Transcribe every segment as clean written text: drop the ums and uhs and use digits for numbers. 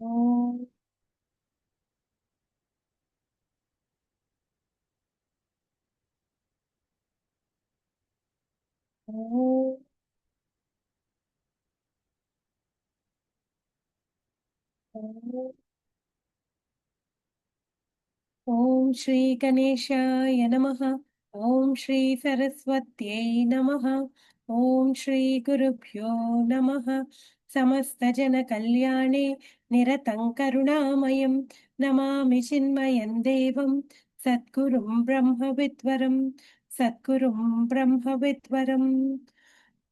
Om, Om, Om. Om Shri Ganeshaya Namaha. Om Shri Saraswatyai Namaha. Om Shri Gurubhyo Namaha. Samasta Jana Kalyane Niratang Karunamayam Namami Chinmayan Devam Satgurum Brahma Vidvaram Satgurum Brahma Vidvaram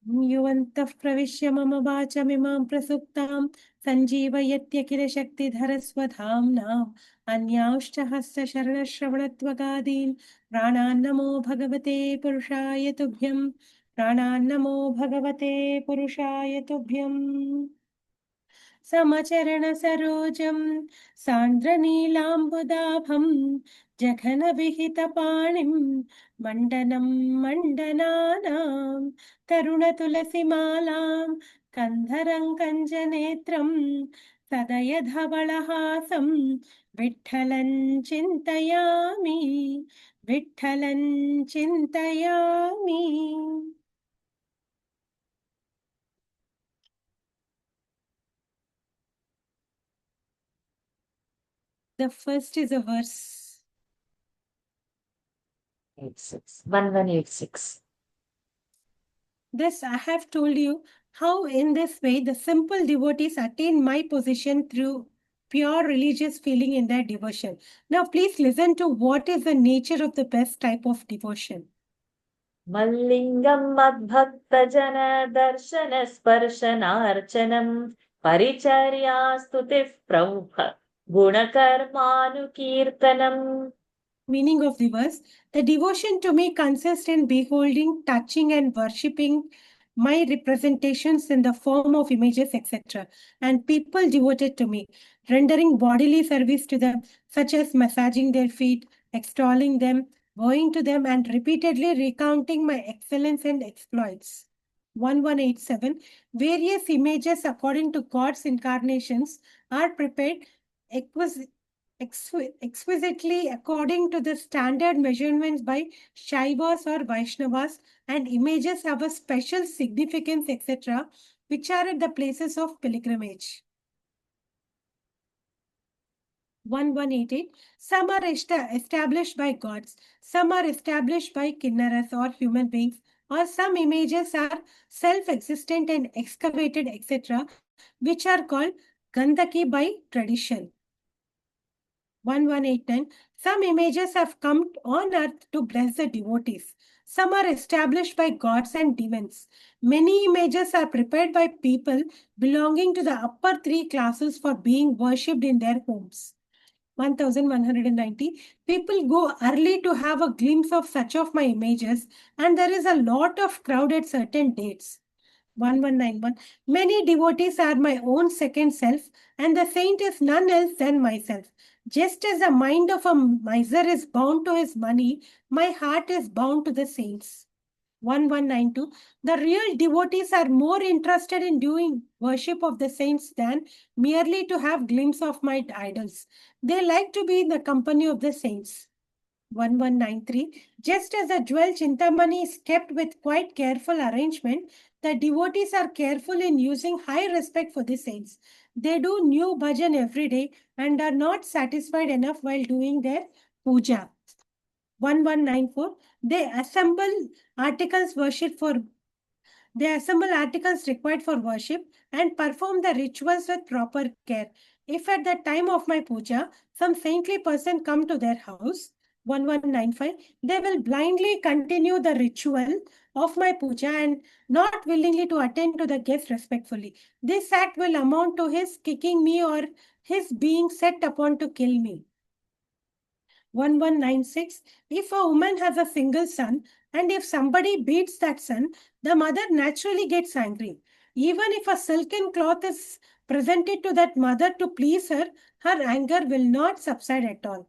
युवन्तः प्रविश्य मम वाचमिमां प्रसुप्तां सञ्जीवयत्य किल शक्तिधरस्वधाम्नाम् अन्यांश्च हस्तशरणश्रवणत्वगादीन् प्राणान्नमो भगवते पुरुषाय तुभ्यं प्राणान्नमो भगवते पुरुषाय तुभ्यम् समचरणसरोजं सान्द्रनीलाम्बुदाभं जघनविहितपाणिं मण्डनं मण्डनानां तरुणतुलसीमालां कन्धरं कञ्जनेत्रं सदयधवलहासं विठ्ठलं चिन्तयामि विठ्ठलं चिन्तयामि. The first is a verse. 86. 1186. Thus, I have told you how in this way the simple devotees attain my position through pure religious feeling in their devotion. Now, please listen to what is the nature of the best type of devotion. मल्लिङ्गं मद्भक्तजनदर्शनस्पर्शनार्चनं परिचर्यास्तुतिः प्रमुख गुणकर्मानुकीर्तनम्. Meaning of the verse: the devotion to me consists in beholding, touching, and worshipping my representations in the form of images, etc., and people devoted to me, rendering bodily service to them, such as massaging their feet, extolling them, bowing to them, and repeatedly recounting my excellence and exploits. 1187. Various images according to God's incarnations are prepared exquisitely according to the standard measurements by Shaivas or Vaishnavas, and images have a special significance, etc., which are at the places of pilgrimage. 1188. Some are established by gods, some are established by kinnaras or human beings, or some images are self-existent and excavated, etc., which are called Gandhaki by tradition. 1189. Some images have come on earth to bless the devotees. Some are established by gods and demons. Many images are prepared by people belonging to the upper three classes for being worshipped in their homes. 1190. People go early to have a glimpse of such of my images, and there is a lot of crowd at certain dates. 1191. Many devotees are my own second self, and the saint is none else than myself. Just as the mind of a miser is bound to his money, my heart is bound to the saints. 1192. The real devotees are more interested in doing worship of the saints than merely to have glimpse of my idols. They like to be in the company of the saints. 1193. Just as the jewel Chintamani is kept with quite careful arrangement, the devotees are careful in using high respect for the saints. They do new bhajan every day and are not satisfied enough while doing their puja. 1194. They assemble articles required for worship and perform the rituals with proper care. If at the time of my puja, some saintly person come to their house, 1195, they will blindly continue the ritual of my puja and not willingly to attend to the guest respectfully. This act will amount to his kicking me or his being set upon to kill me. 1196. If a woman has a single son and if somebody beats that son, the mother naturally gets angry. Even if a silken cloth is presented to that mother to please her, her anger will not subside at all.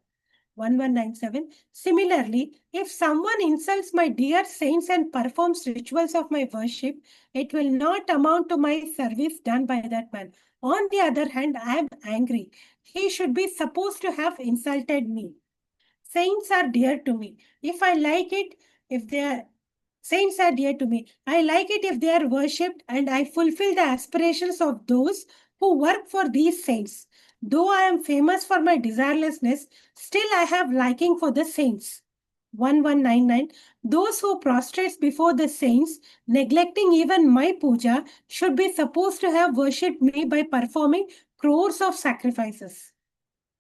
1197. Similarly, if someone insults my dear saints and performs rituals of my worship, it will not amount to my service done by that man. On the other hand, I am angry. He should be supposed to have insulted me. Saints are dear to me. If I like it, if they are Saints are dear to me. I like it if they are worshipped, and I fulfill the aspirations of those who work for these saints. Though I am famous for my desirelessness, still I have liking for the saints. 1199. Those who prostrate before the saints, neglecting even my puja, should be supposed to have worshipped me by performing crores of sacrifices.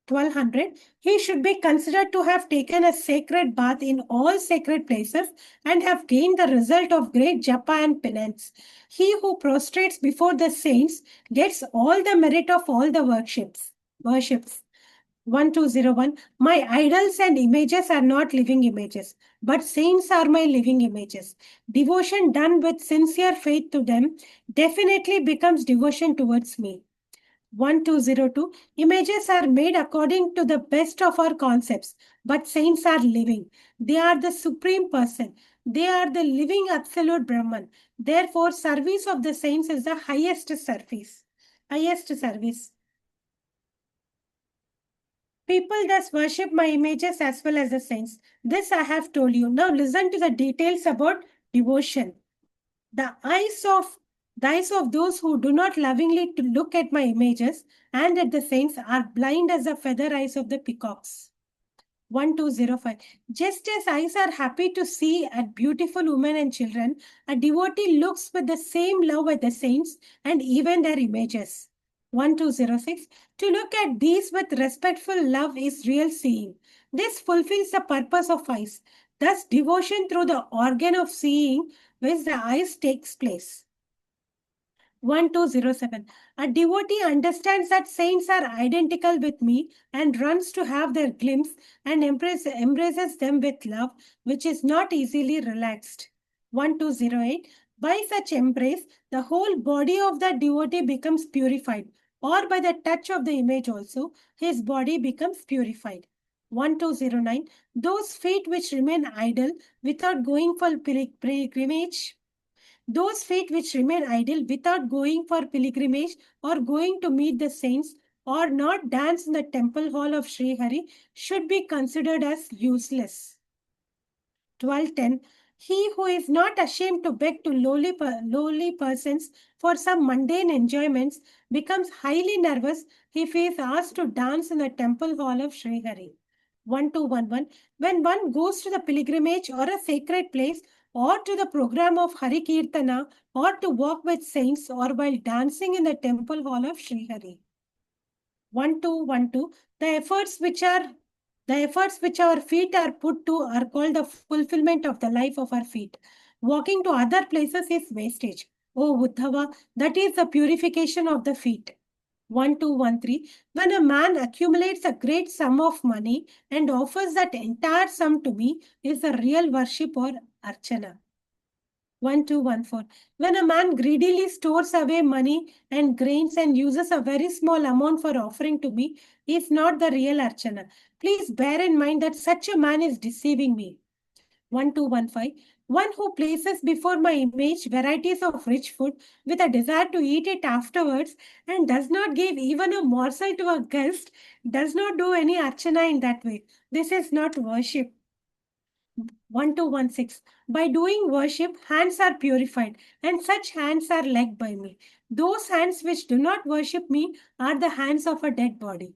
1200, he should be considered to have taken a sacred bath in all sacred places and have gained the result of great japa and penance. He who prostrates before the saints gets all the merit of all the worships. 1201, my idols and images are not living images, but saints are my living images. Devotion done with sincere faith to them definitely becomes devotion towards me. 1202, images are made according to the best of our concepts, but saints are living. They are the supreme person. They are the living absolute Brahman. Therefore, service of the saints is the highest service. Highest service. People thus worship my images as well as the saints. This I have told you. Now listen to the details about devotion. The eyes of the eyes of those who do not lovingly to look at my images and at the saints are blind as the feather eyes of the peacocks. 1205. Just as eyes are happy to see at beautiful women and children, a devotee looks with the same love at the saints and even their images. 1206. To look at these with respectful love is real seeing. This fulfills the purpose of eyes. Thus, devotion through the organ of seeing, which the eyes takes place. 1207. A devotee understands that saints are identical with me and runs to have their glimpse and embraces them with love, which is not easily relaxed. 1208. By such embrace, the whole body of the devotee becomes purified, or by the touch of the image also, his body becomes purified. 1209. Those feet which remain idle without going for pilgrimage those feet which remain idle without going for pilgrimage or going to meet the saints or not dance in the temple hall of Sri Hari should be considered as useless. 1210. He who is not ashamed to beg to lowly persons for some mundane enjoyments becomes highly nervous if he is asked to dance in the temple hall of Sri Hari. 1211. When one goes to the pilgrimage or a sacred place or to the program of Hari Kirtana or to walk with saints or while dancing in the temple hall of Sri Hari. 1212. The efforts which our feet are put to are called the fulfillment of the life of our feet. Walking to other places is wastage. Oh Uddhava, that is the purification of the feet. 1213. When a man accumulates a great sum of money and offers that entire sum to me is the real worship or archana. 1214. When a man greedily stores away money and grains and uses a very small amount for offering to me, he is not the real Archana. Please bear in mind that such a man is deceiving me. 1215. One who places before my image varieties of rich food with a desire to eat it afterwards and does not give even a morsel to a guest does not do any Archana in that way. This is not worship. 1216. By doing worship, hands are purified, and such hands are led by me. Those hands which do not worship me are the hands of a dead body.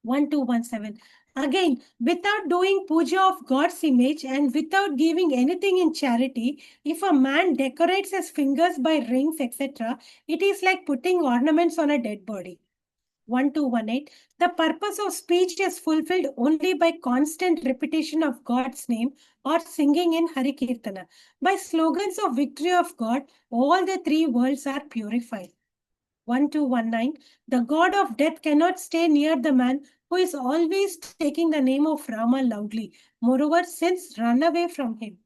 1217. Again, without doing puja of God's image and without giving anything in charity, if a man decorates his fingers by rings, etc., it is like putting ornaments on a dead body. 1218. The purpose of speech is fulfilled only by constant repetition of God's name or singing in Hari Kirtana. By slogans of victory of God, all the three worlds are purified. 1219. The god of death cannot stay near the man who is always taking the name of Rama loudly. Moreover, sins run away from him.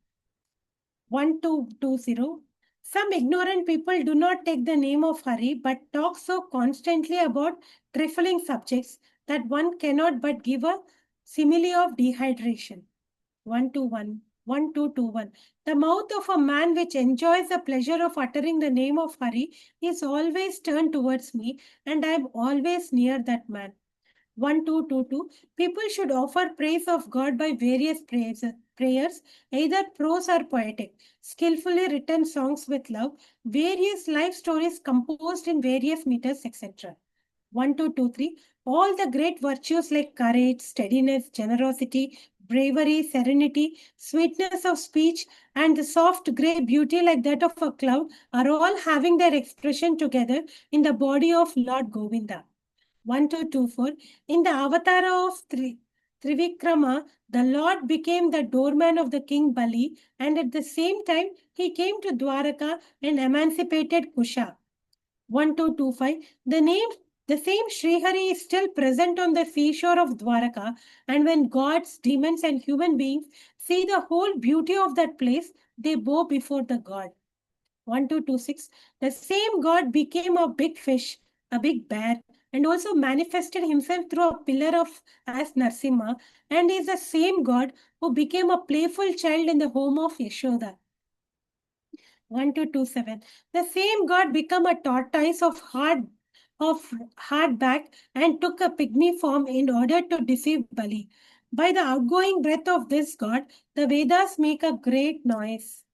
1220. Some ignorant people do not take the name of Hari but talk so constantly about trifling subjects that one cannot but give a Simile of dehydration. 121. 1221. The mouth of a man which enjoys the pleasure of uttering the name of Hari is always turned towards me, and I am always near that man. 1222. People should offer praise of God by various prayers, either prose or poetic, skillfully written songs with love, various life stories composed in various meters, etc. 1223. All the great virtues like courage, steadiness, generosity, bravery, serenity, sweetness of speech, and the soft grey beauty like that of a cloud are all having their expression together in the body of Lord Govinda. 1224. In the avatar of Trivikrama, the Lord became the doorman of the king Bali, and at the same time, he came to Dwaraka and emancipated Kusha. 1225. The same Srihari is still present on the seashore of Dwaraka, and when gods, demons, and human beings see the whole beauty of that place, they bow before the god. 1226. The same god became a big fish, a big bear, and also manifested himself through a pillar of as Narsimha, and is the same god who became a playful child in the home of Yashoda. 1227. The same god became a tortoise of hard back and took a pygmy form in order to deceive Bali. By the outgoing breath of this god, the Vedas make a great noise.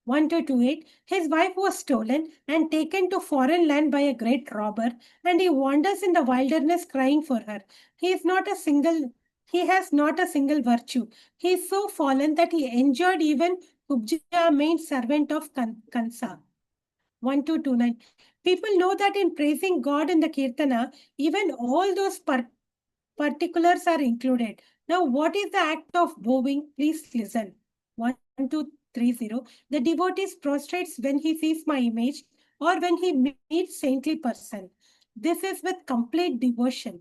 1228. His wife was stolen and taken to foreign land by a great robber, and he wanders in the wilderness crying for her. He is not a single he has not a single virtue. He is so fallen that he enjoyed even Kubja, main servant of Kansa. 1229. People know that in praising God in the Kirtana, even all those particulars are included. Now, what is the act of bowing? Please listen. 1230. The devotee prostrates when he sees my image or when he meets saintly person. This is with complete devotion.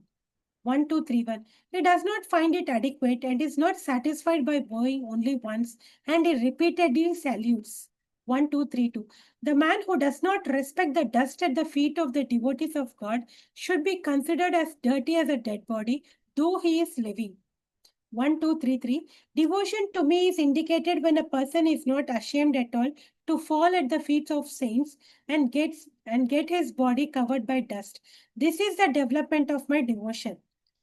1231. He does not find it adequate and is not satisfied by bowing only once, and he repeatedly salutes. 1232. The man who does not respect the dust at the feet of the devotees of God should be considered as dirty as a dead body, though he is living. 1233. Devotion to me is indicated when a person is not ashamed at all to fall at the feet of saints and get his body covered by dust. This is the development of my devotion.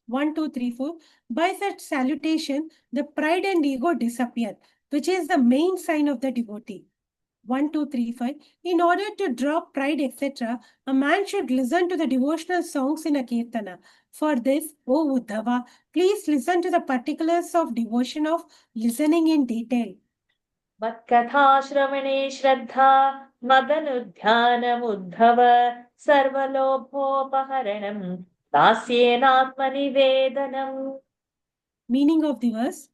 1234. By such salutation, the pride and ego disappear, which is the main sign of the devotee. 1235. In order to drop pride, etc., a man should listen to the devotional songs in a kirtana. For this, O Uddhava, please listen to the particulars of devotion of listening in detail. मत्कथाश्रवणे Shraddha मदनुध्यानमुद्धव सर्वलोभोपहरणम् दास्येनात्मनिवेदनम्. Meaning of the verse.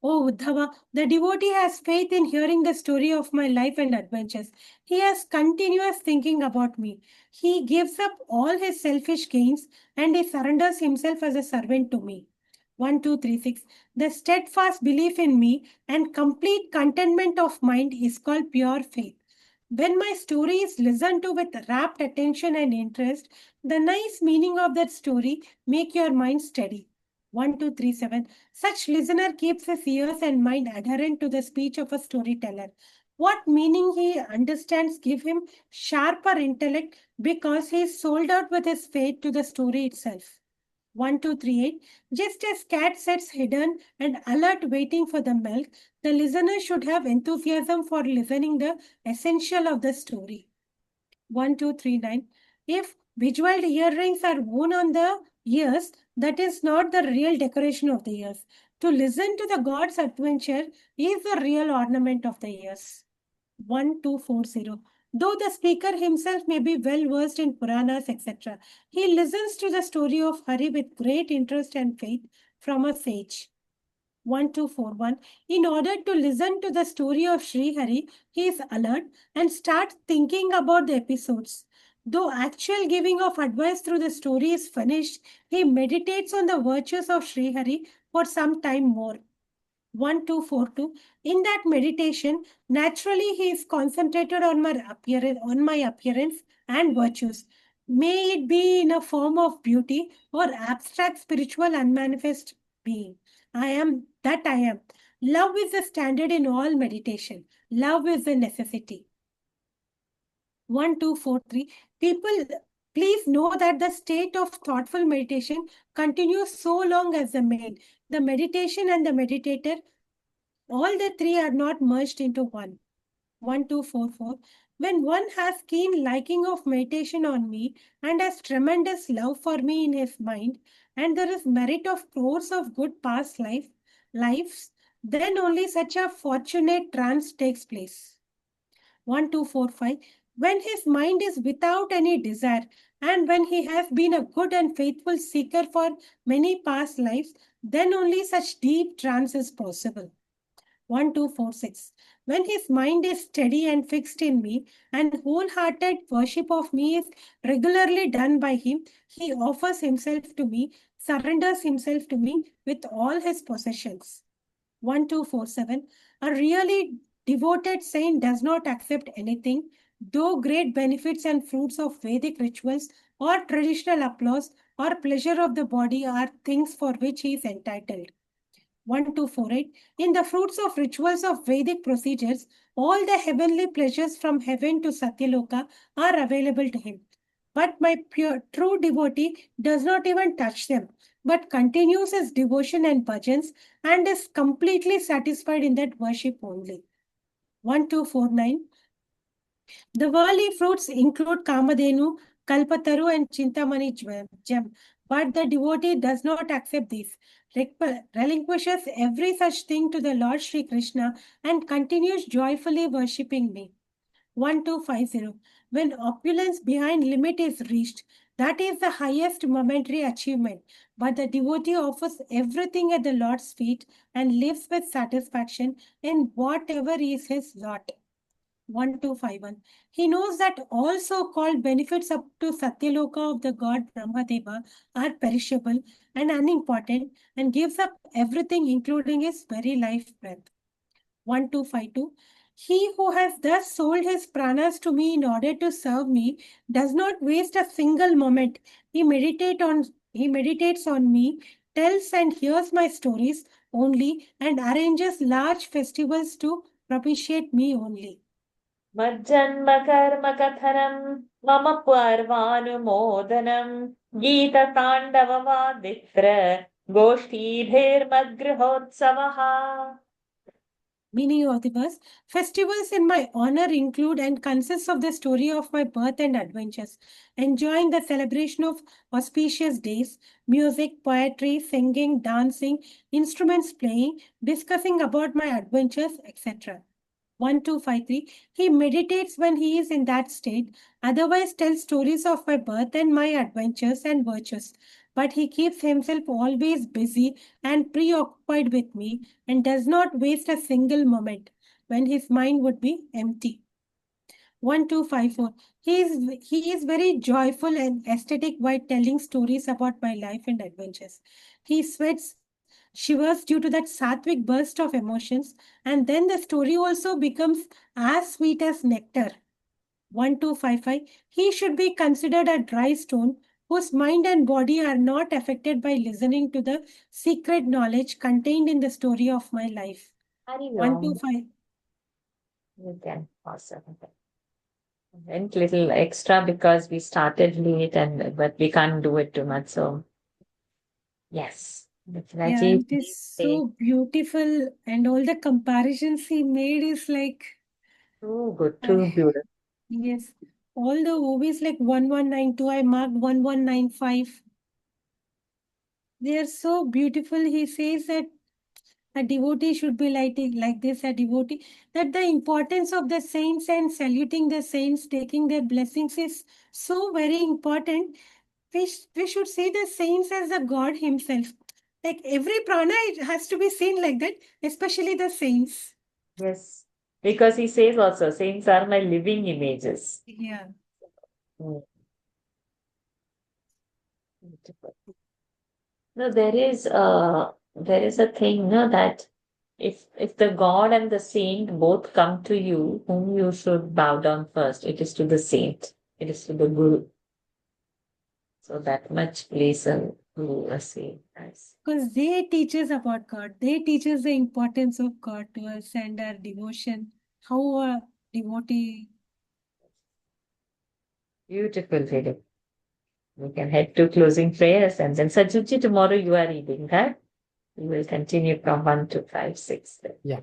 O Uddhava, the devotee has faith in hearing the story of my life and adventures. He has continuous thinking about me. He gives up all his selfish gains and he surrenders himself as a servant to me. 1236. The steadfast belief in me and complete contentment of mind is called pure faith. When my story is listened to with rapt attention and interest, the nice meaning of that story make your mind steady. 1237. Such listener keeps his ears and mind adherent to the speech of a storyteller. What meaning he understands give him sharper intellect because he is sold out with his faith to the story itself. 1238. Just as cat sits hidden and alert waiting for the milk, the listener should have enthusiasm for listening the essential of the story. 1239. If visual earrings are worn on the ears, that is not the real decoration of the ears. To listen to the God's adventure is the real ornament of the ears. 1240. Though the speaker himself may be well versed in Puranas, etc., he listens to the story of Hari with great interest and faith from a sage. 1241. In order to listen to the story of Sri Hari, he is alert and starts thinking about the episodes. Though actual giving of advice through the story is finished, he meditates on the virtues of Sri Hari for some time more. 1242. In that meditation, naturally he is concentrated on my appearance and virtues. May it be in a form of beauty or abstract spiritual unmanifest being. I am that I am. Love is the standard in all meditation. Love is a necessity. 1243. People, please know that the state of thoughtful meditation continues so long as the main. The meditation and the meditator, all the three are not merged into one. 1244. When one has keen liking of meditation on me and has tremendous love for me in his mind, and there is merit of crores of good past lives, then only such a fortunate trance takes place. 1245. When his mind is without any desire, and when he has been a good and faithful seeker for many past lives, then only such deep trance is possible. 1246. When his mind is steady and fixed in me, and wholehearted worship of me is regularly done by him, he offers himself to me, surrenders himself to me with all his possessions. 1247. A really devoted saint does not accept anything, though great benefits and fruits of Vedic rituals or traditional applause or pleasure of the body are things for which he is entitled. 1248. In the fruits of rituals of Vedic procedures, all the heavenly pleasures from heaven to Satyaloka are available to him. But my pure, true devotee does not even touch them, but continues his devotion and bhajans and is completely satisfied in that worship only. 1249. The worldly fruits include Kamadhenu, Kalpataru, and Chintamani gem, but the devotee does not accept these, relinquishes every such thing to the Lord Sri Krishna, and continues joyfully worshipping me. 1250. When opulence behind limit is reached, that is the highest momentary achievement, but the devotee offers everything at the Lord's feet and lives with satisfaction in whatever is his lot. 1251. He knows that all so called benefits up to Satyaloka of the god Brahmadeva are perishable and unimportant and gives up everything, including his very life breath. 1252. He who has thus sold his pranas to me in order to serve me does not waste a single moment. He meditates on me, tells and hears my stories only, and arranges large festivals to propitiate me only. मज्जन्म कर्म कथनं मम पर्वानुमोदनं गीतताण्डववादित्र गोष्ठीभिर्मद्गृहोत्सवः. Meaning of the verse, festivals in my honor include and consist of the story of my birth and adventures, enjoying the celebration of auspicious days, music, poetry, singing, dancing, instruments playing, discussing about my adventures, etc. 1253. He meditates when he is in that state, otherwise tells stories of my birth and my adventures and virtues. But he keeps himself always busy and preoccupied with me and does not waste a single moment when his mind would be empty. 1254. He is very joyful and aesthetic while telling stories about my life and adventures. He sweats, shivers due to that sattvic burst of emotions, and then the story also becomes as sweet as nectar. 1255. He should be considered a dry stone whose mind and body are not affected by listening to the secret knowledge contained in the story of my life. Very long. 125. You can pause it. Went little extra because we started late and but we can't do it too much. So yes, Yeah, definitely it is so beautiful, and all the comparisons he made is like, too good, uh, too beautiful. yes, all the movies like 1192, I marked 1195. They are so beautiful. He says that a devotee should be like this, a devotee, that the importance of the saints and saluting the saints, taking their blessings is so very important. We should see the saints as the God himself. Like every prana, it has to be seen like that, especially the saints. Yes, because he says also, saints are my living images. Yeah. Mm, beautiful. No, there is a thing, no, that if the God and the saint both come to you, whom you should bow down first, it is to the saint, it is to the Guru. So that much plays a Oh, I see. Nice. Because they teach us about God. They teach us the importance of God to us and our devotion. How a devotee. Beautiful, really. We can head to closing prayers, and then Sajuji, tomorrow you are reading, right? We will continue from 1 to 5, 6. Yeah.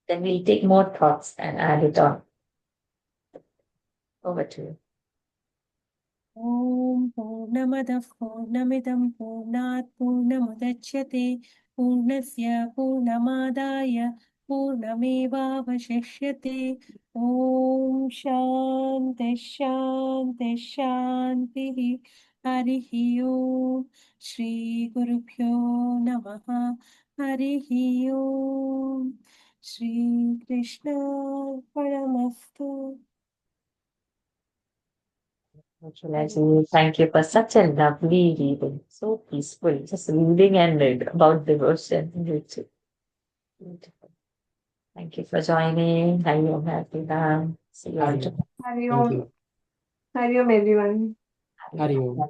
Then we'll take more thoughts and add it on. Over to you. ॐ पूर्णमदः पूर्णमिदं पूर्णात् पूर्णमुदच्यते पूर्णस्य पूर्णमादाय पूर्णमेवावशिष्यते ॐ शान्ति शान्ति शान्तिः हरिः ॐ श्रीगुरुभ्यो नमः हरिः ॐ श्रीकृष्णार्पणमस्तु Shalaji, thank you for such a lovely reading. So peaceful. Just reading and read about devotion. Beautiful. Beautiful. Thank you for joining. Hari Om, Happy Ram. See you all Hari Om. tomorrow. Hari Thank Om. you. Hari Om, everyone. Hari Om.